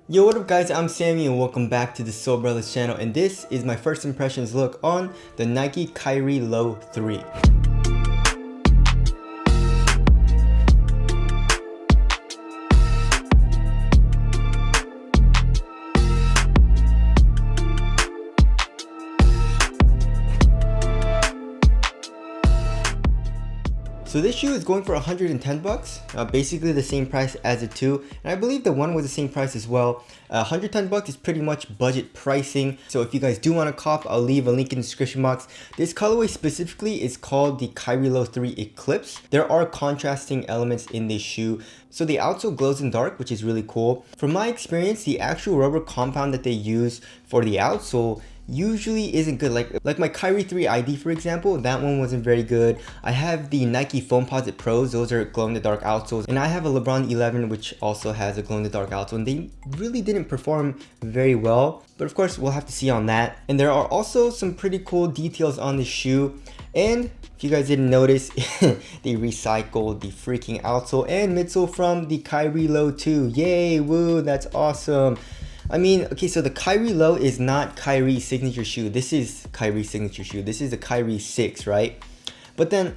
Yo, what up guys, I'm Sammy and welcome back to the Soul Brothers channel, and this is my first impressions look on the Nike Kyrie Low 3. So this shoe is going for 110 bucks, basically the same price as the 2, and I believe the 1 was the same price as well. 110 bucks is pretty much budget pricing, so if you guys do want to cop, I'll leave a link in the description box. This colorway specifically is called the Kyrie Low 3 Eclipse. There are contrasting elements in this shoe, so the outsole glows in dark, which is really cool. From my experience, the actual rubber compound that they use for the outsole usually isn't good. Like my Kyrie 3 ID, for example, that one wasn't very good. I have the Nike Foamposite Pros, those are glow in the dark outsoles, and I have a LeBron 11 which also has a glow in the dark outsole, and they really didn't perform very well, but of course we'll have to see on that. And there are also some pretty cool details on the shoe, and if you guys didn't notice, they recycled the freaking outsole and midsole from the Kyrie Low 2. Yay, woo, that's awesome. I mean, okay, so the Kyrie Low is not Kyrie's signature shoe. This is Kyrie's signature shoe. This is the Kyrie 6, right? But then,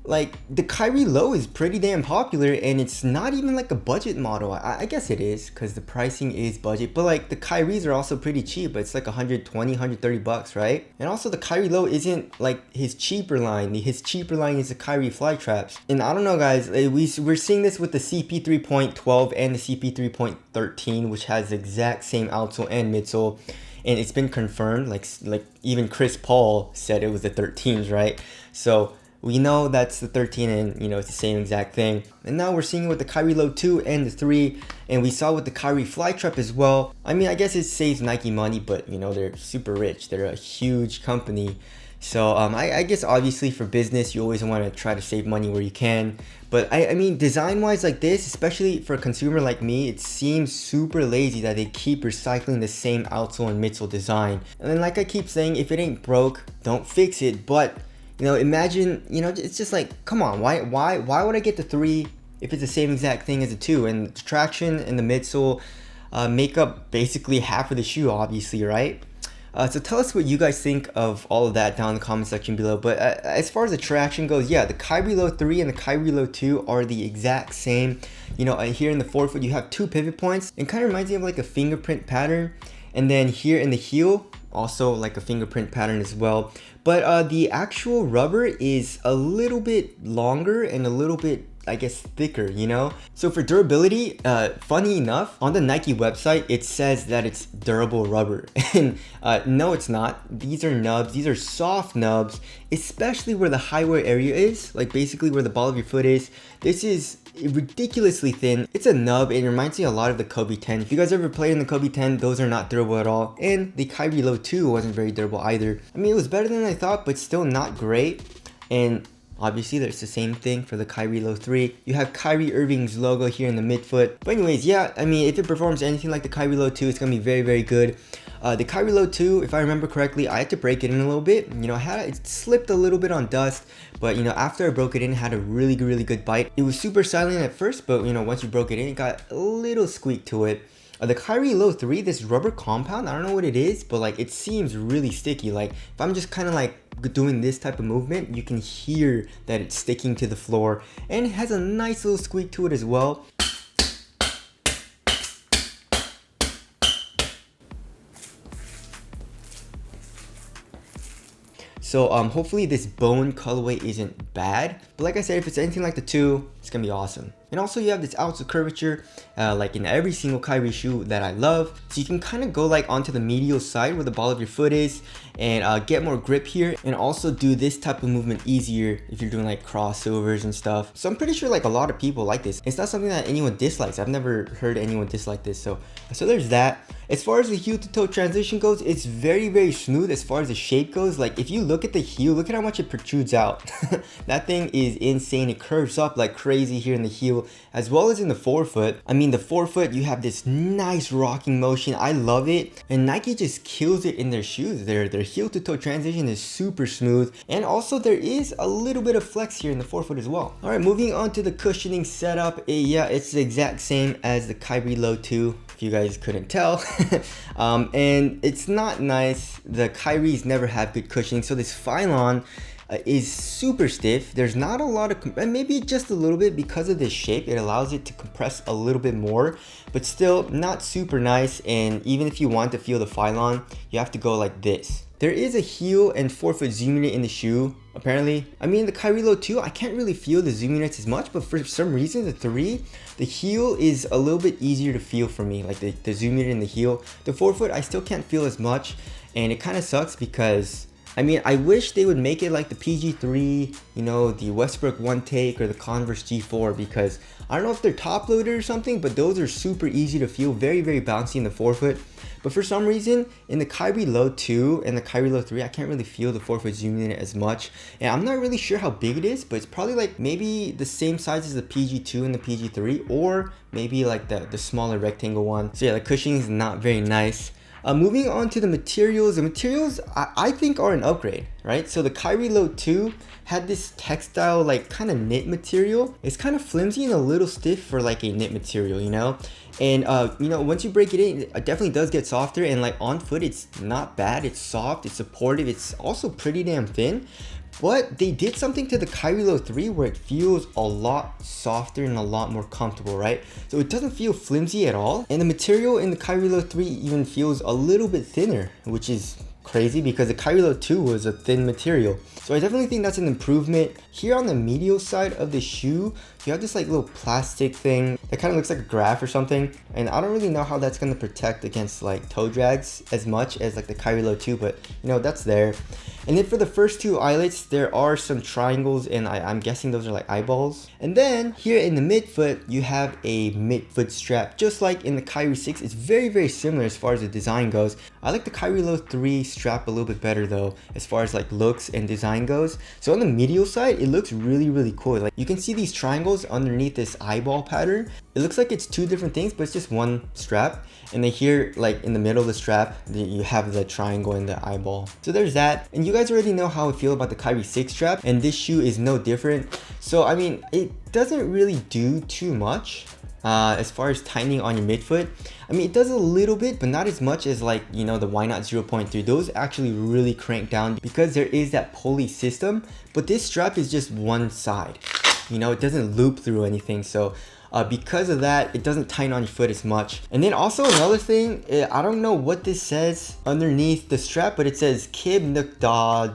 like, the Kyrie Low is pretty damn popular, and it's not even like a budget model. I guess it is, because the pricing is budget, but like the Kyries are also pretty cheap. It's like 120, 130 bucks, right? And also the Kyrie Low isn't like his cheaper line. His cheaper line is the Kyrie Flytraps. And I don't know guys, we're seeing this with the CP 3.12 and the CP 3.13, which has the exact same outsole and midsole. And it's been confirmed, like even Chris Paul said it was the 13s, right? So we know that's the 13, and you know it's the same exact thing. And now we're seeing it with the Kyrie Low 2 and the 3, and we saw with the Kyrie Flytrap as well. I mean, I guess it saves Nike money, but you know, they're super rich. They're a huge company. So I guess obviously for business, you always want to try to save money where you can. But I mean, design-wise like this, especially for a consumer like me, it seems super lazy that they keep recycling the same outsole and midsole design. And then like I keep saying, if it ain't broke, don't fix it. But you know, imagine, you know, it's just like, come on, why would I get the 3 if it's the same exact thing as the 2? And the traction and the midsole make up basically half of the shoe, obviously, right? So tell us what you guys think of all of that down in the comment section below. But as far as the traction goes, yeah, the Kyrie Low 3 and the Kyrie Low 2 are the exact same. You know, here in the forefoot, you have 2 pivot points. It kind of reminds me of like a fingerprint pattern. And then here in the heel, also like a fingerprint pattern as well. But the actual rubber is a little bit longer and a little bit, I guess, thicker, you know? So for durability, funny enough, on the Nike website, it says that it's durable rubber. And no, it's not. These are nubs. These are soft nubs, especially where the high wear area is, like basically where the ball of your foot is. This is ridiculously thin. It's a nub, and it reminds me a lot of the Kobe 10. If you guys ever played in the Kobe 10, those are not durable at all. And the Kyrie Low 2 wasn't very durable either. I mean, it was better than I thought, but still not great. And obviously, there's the same thing for the Kyrie Low 3. You have Kyrie Irving's logo here in the midfoot. But anyways, yeah, I mean, if it performs anything like the Kyrie Low 2, it's going to be very, very good. The Kyrie Low 2, if I remember correctly, I had to break it in a little bit. You know, it slipped a little bit on dust, but you know, after I broke it in, it had a really good bite. It was super silent at first, but you know, once you broke it in, it got a little squeak to it. The Kyrie Low 3, this rubber compound, I don't know what it is, but like it seems really sticky. Like if I'm just kind of like doing this type of movement, you can hear that it's sticking to the floor, and it has a nice little squeak to it as well. So hopefully this bone colorway isn't bad, but like I said, if it's anything like the 2, it's gonna be awesome. And also you have this outsole curvature, like in every single Kyrie shoe that I love. So you can kind of go like onto the medial side where the ball of your foot is, and get more grip here, and also do this type of movement easier if you're doing like crossovers and stuff. So I'm pretty sure like a lot of people like this. It's not something that anyone dislikes. I've never heard anyone dislike this. So there's that. As far as the heel to toe transition goes, it's very smooth. As far as the shape goes, like if you look at the heel, look at how much it protrudes out. That thing is insane. It curves up like crazy here in the heel, as well as in the forefoot. I mean, the forefoot, you have this nice rocking motion. I love it, and Nike just kills it in their shoes. Their heel to toe transition is super smooth, and also there is a little bit of flex here in the forefoot as well. All right, moving on to the cushioning setup. Yeah, it's the exact same as the Kyrie Low 2. if you guys couldn't tell. And it's not nice. The Kyries never have good cushioning, so this Phylon is super stiff. There's not a lot of, maybe just a little bit because of this shape. It allows it to compress a little bit more, but still not super nice. And even if you want to feel the Phylon, you have to go like this. There is a heel and forefoot zoom unit in the shoe, apparently. I mean, the Kyrie Low 2, I can't really feel the zoom units as much, but for some reason, the 3, the heel is a little bit easier to feel for me, like the zoom unit in the heel. The forefoot, I still can't feel as much, and it kind of sucks because, I mean, I wish they would make it like the PG3, you know, the Westbrook One Take or the Converse G4, because I don't know if they're top loaded or something, but those are super easy to feel, very, very bouncy in the forefoot. But for some reason, in the Kyrie Low 2 and the Kyrie Low 3, I can't really feel the forefoot zoom unit as much. And I'm not really sure how big it is, but it's probably like maybe the same size as the PG2 and the PG3, or maybe like the smaller rectangle one. So yeah, the cushioning is not very nice. Moving on to the materials I think are an upgrade, right? So the Kyrie Low 2 had this textile like kind of knit material. It's kind of flimsy and a little stiff for like a knit material, you know? And you know, once you break it in, it definitely does get softer, and like on foot it's not bad. It's soft, it's supportive, it's also pretty damn thin. But they did something to the Kyrie Low 3 where it feels a lot softer and a lot more comfortable, right? So it doesn't feel flimsy at all. And the material in the Kyrie Low 3 even feels a little bit thinner, which is crazy because the Kyrie Low 2 was a thin material. So I definitely think that's an improvement. Here on the medial side of the shoe, you have this like little plastic thing that kind of looks like a graph or something. And I don't really know how that's going to protect against like toe drags as much as like the Kyrie Low 2, but you know, that's there. And then for the first two eyelets, there are some triangles, and I'm guessing those are like eyeballs. And then here in the midfoot, you have a midfoot strap, just like in the Kyrie 6. It's very, very similar as far as the design goes. I like the Kyrie Low 3 strap a little bit better though, as far as like looks and design goes. So on the medial side, it looks really, really cool. Like you can see these triangles underneath this eyeball pattern. It looks like it's two different things, but it's just one strap. And then here, like in the middle of the strap, you have the triangle and the eyeball. So there's that. And you guys already know how I feel about the Kyrie 6 strap, and this shoe is no different. So I mean, it doesn't really do too much as far as tightening on your midfoot. I mean, it does a little bit, but not as much as like, you know, the Why Not 0.3. Those actually really crank down because there is that pulley system, but this strap is just one side. You know, it doesn't loop through anything. So because of that, it doesn't tighten on your foot as much. And then also another thing, I don't know what this says underneath the strap, but it says Kib Nukda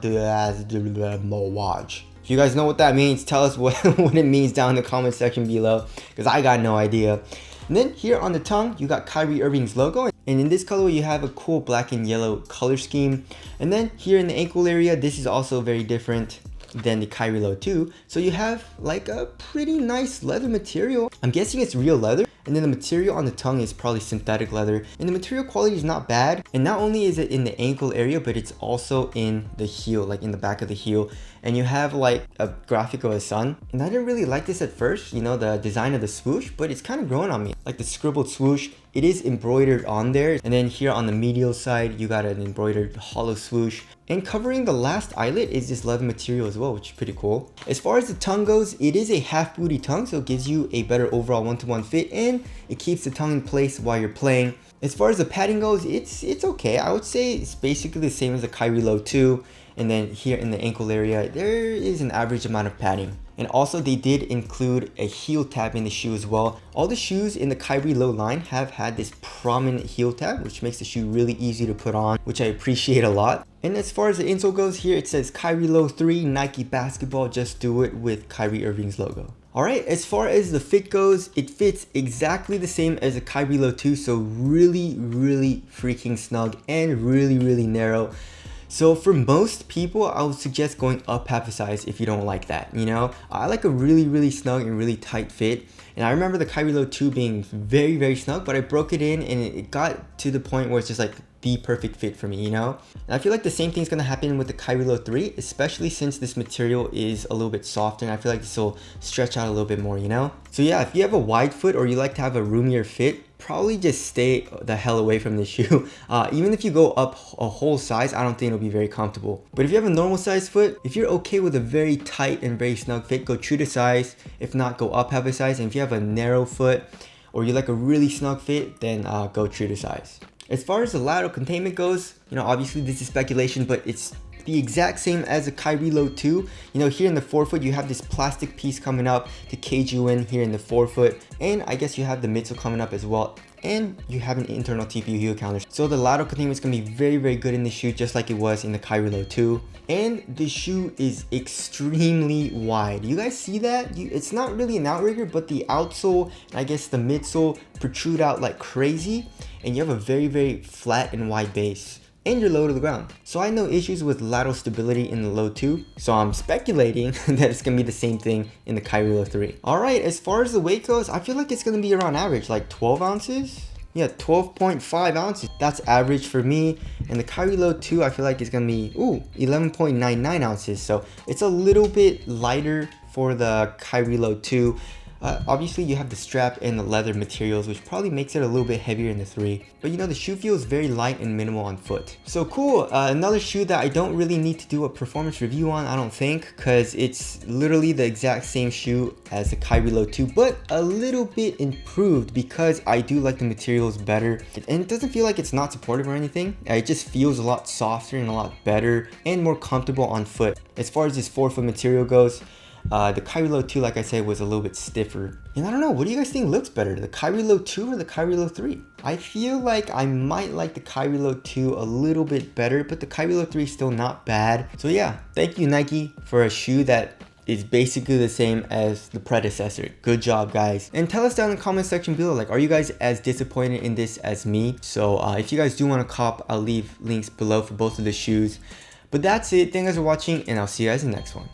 Mowaj. If you guys know what that means, tell us what it means down in the comment section below, because I got no idea. And then here on the tongue, you got Kyrie Irving's logo. And in this color, you have a cool black and yellow color scheme. And then here in the ankle area, this is also very different than the Kyrie Low 2. So you have like a pretty nice leather material. I'm guessing it's real leather. And then the material on the tongue is probably synthetic leather. And the material quality is not bad. And not only is it in the ankle area, but it's also in the heel, like in the back of the heel. And you have like a graphic of a sun. And I didn't really like this at first, you know, the design of the swoosh, but it's kind of growing on me. Like the scribbled swoosh, it is embroidered on there. And then here on the medial side, you got an embroidered hollow swoosh. And covering the last eyelet is this leather material as well, which is pretty cool. As far as the tongue goes, it is a half booty tongue, so it gives you a better overall one-to-one fit, and it keeps the tongue in place while you're playing. As far as the padding goes, it's okay. I would say it's basically the same as the Kyrie Low 2. And then here in the ankle area, there is an average amount of padding. And also they did include a heel tab in the shoe as well. All the shoes in the Kyrie Low line have had this prominent heel tab, which makes the shoe really easy to put on, which I appreciate a lot. And as far as the insole goes, here it says Kyrie Low 3 Nike basketball, just do it, with Kyrie Irving's logo. Alright, as far as the fit goes, it fits exactly the same as the Kyrie Low 2, so really, really freaking snug and really, really narrow. So for most people, I would suggest going up half a size if you don't like that, you know? I like a really, really snug and really tight fit. And I remember the Kyrie Low 2 being very, very snug, but I broke it in and it got to the point where it's just like the perfect fit for me, you know? And I feel like the same thing's gonna happen with the Kyrie Low 3, especially since this material is a little bit softer, and I feel like this will stretch out a little bit more, you know? So yeah, if you have a wide foot or you like to have a roomier fit, probably just stay the hell away from this shoe. Even if you go up a whole size, I don't think it'll be very comfortable. But if you have a normal size foot, if you're okay with a very tight and very snug fit, go true to size. If not, go up half a size. And if you have a narrow foot, or you like a really snug fit, then go true to size. As far as the lateral containment goes, you know, obviously this is speculation, but it's the exact same as a Kyrie Low 2. You know, here in the forefoot, you have this plastic piece coming up to cage you in here in the forefoot. And I guess you have the midsole coming up as well. And you have an internal TPU heel counter. So the lateral containment is going to be very, very good in this shoe, just like it was in the Kyrie Low 2. And the shoe is extremely wide. You guys see that? It's not really an outrigger, but the outsole and I guess the midsole protrude out like crazy. And you have a very, very flat and wide base. And you're low to the ground. So I had no issues with lateral stability in the Low 2. So I'm speculating that it's going to be the same thing in the Kyrie Low 3. Alright, as far as the weight goes, I feel like it's going to be around average, like 12 ounces. Yeah, 12.5 ounces. That's average for me. And the Kyrie Low 2, I feel like it's going to be, 11.99 ounces. So it's a little bit lighter for the Kyrie Low 2. Obviously you have the strap and the leather materials, which probably makes it a little bit heavier in the 3. But you know, the shoe feels very light and minimal on foot. So cool, another shoe that I don't really need to do a performance review on, I don't think, because it's literally the exact same shoe as the Kyrie Low 2, but a little bit improved because I do like the materials better. And it doesn't feel like it's not supportive or anything. It just feels a lot softer and a lot better and more comfortable on foot. As far as this forefoot material goes, the Kyrie Low 2, like I said, was a little bit stiffer. And I don't know, what do you guys think looks better? The Kyrie Low 2 or the Kyrie Low 3? I feel like I might like the Kyrie Low 2 a little bit better, but the Kyrie Low 3 is still not bad. So yeah, thank you Nike for a shoe that is basically the same as the predecessor. Good job, guys. And tell us down in the comment section below, like, are you guys as disappointed in this as me? So if you guys do want to cop, I'll leave links below for both of the shoes. But that's it. Thank you guys for watching, and I'll see you guys in the next one.